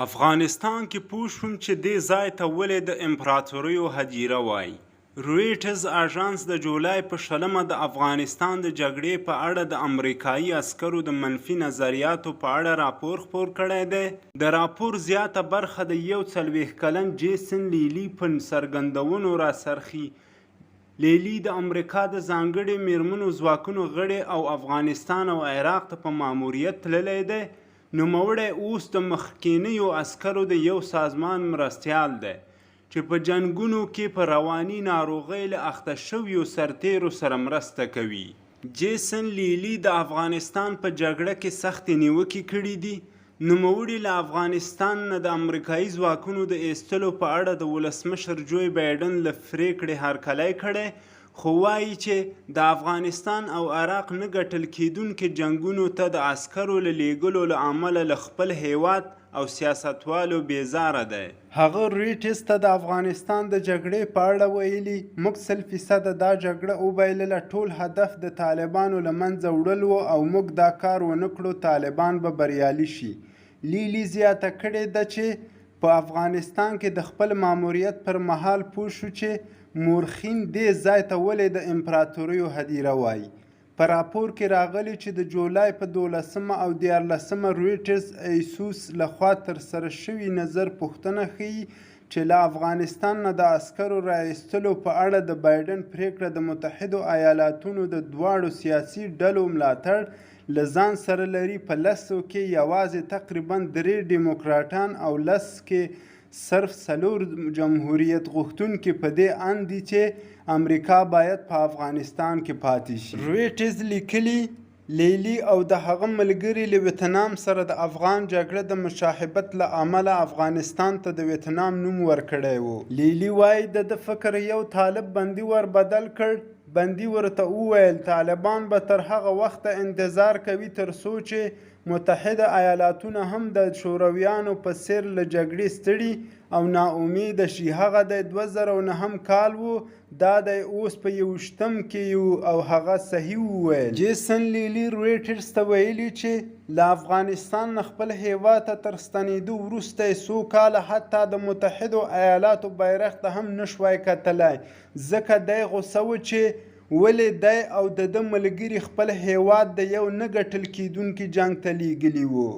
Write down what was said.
افغانستان کې پوه شوم چې دې ځای ته ولې د امپراتوریو هدیره وایي. رویټرز اژانس د جولای په 20 د افغانستان د جګړې په اړه د امریکایي عسکرو د منفي نظریاتو په اړه راپور خپور کړی دی. د راپور زیاته برخه د 41 کلن جیسن لیلی په څرګندونو راسرخي. لیلی د امریکا د ځانګړي میرمنو ځواکونو غړی او افغانستان او عراق ته په ماموریت تللی دی. نوموړی اوس د مخکینیو عسکرو د یو سازمان مرستیال دی چې په جنګونو کې په رواني ناروغۍ له اخته شویو سرتیرو سره مرسته کوي. جیسن لیلی د افغانستان په جګړه کې سختې نیوکې کړي دي. نوموړي له افغانستان نه د امریکایي ځواکونو د ایستلو په اړه د ولسمشر جوی بایډن له پرېکړې هرکلی کړی، خو وایي چې د افغانستان او عراق نه ګټل کیدونکي جنګونو ته د عسکرو له لیږلو له امله له خپل هیواد او سیاستوالو بیزاره دی. هغه رویټرز ته د افغانستان د جګړې په اړه ویلي، موږ 100% دا جګړه وبایلله، ټول هدف د طالبانو له منځه وړل و او موږ دا کار ونه کړو، طالبان به بریالي شي. لیلی زیاته کړې ده چې په افغانستان کې د خپل ماموریت پر مهال پوه شو چې مورخین دې ځای ته ولې د امپراتوریو هدیره وایي. په راپور کې راغلي چې د جولای په 12 او 14 رویټرز ایسوس لخوا ترسره شوي نظر پوښتنه ښیي چې له افغانستان نه د عسکرو راایستلو په اړه د بایډن پرېکړه د متحدو ایالاتونو د دواړو سیاسي ډلو ملاتړ له ځان سره لري. په 10 کې یوازې تقریبا 3 ډیموکراټان او 10 کې صرف 4 جمهوریت غوښتونکي په دې اند دي چې امریکا باید په افغانستان کې پاتې شي. رویټرز لیکلي، لیلی او د هغه ملګري له ویتنام سره د افغان جګړه د مشابهت له امله افغانستان ته د ویتنام نوم ورکړی و. لیلی وایي د فکر یو طالب بندي ور بدل کړ. بندي ورته وویل طالبان به تر هغه وخته انتظار کوي تر څو چې متحده ایالاتونه هم د شورویانو په څیر له جګړې ستړي او ناامیده شي. هغه د 2009 کال و، دا د اوس په 21 کې یو او هغه صحیح وویل. جیسن لیلی رویټرز ته ویلي چې له افغانستان نه خپل هیواد ته تر ستنېدو وروسته یې څو کاله حتی د متحدو ایالاتو بیرغ ته هم نشوای کتلی، ځکه دی غوسه و چې ولې دی او د ده ملګري خپل هیواد د یو نه ګټل کیدونکي جنګ ته لیږلي وو.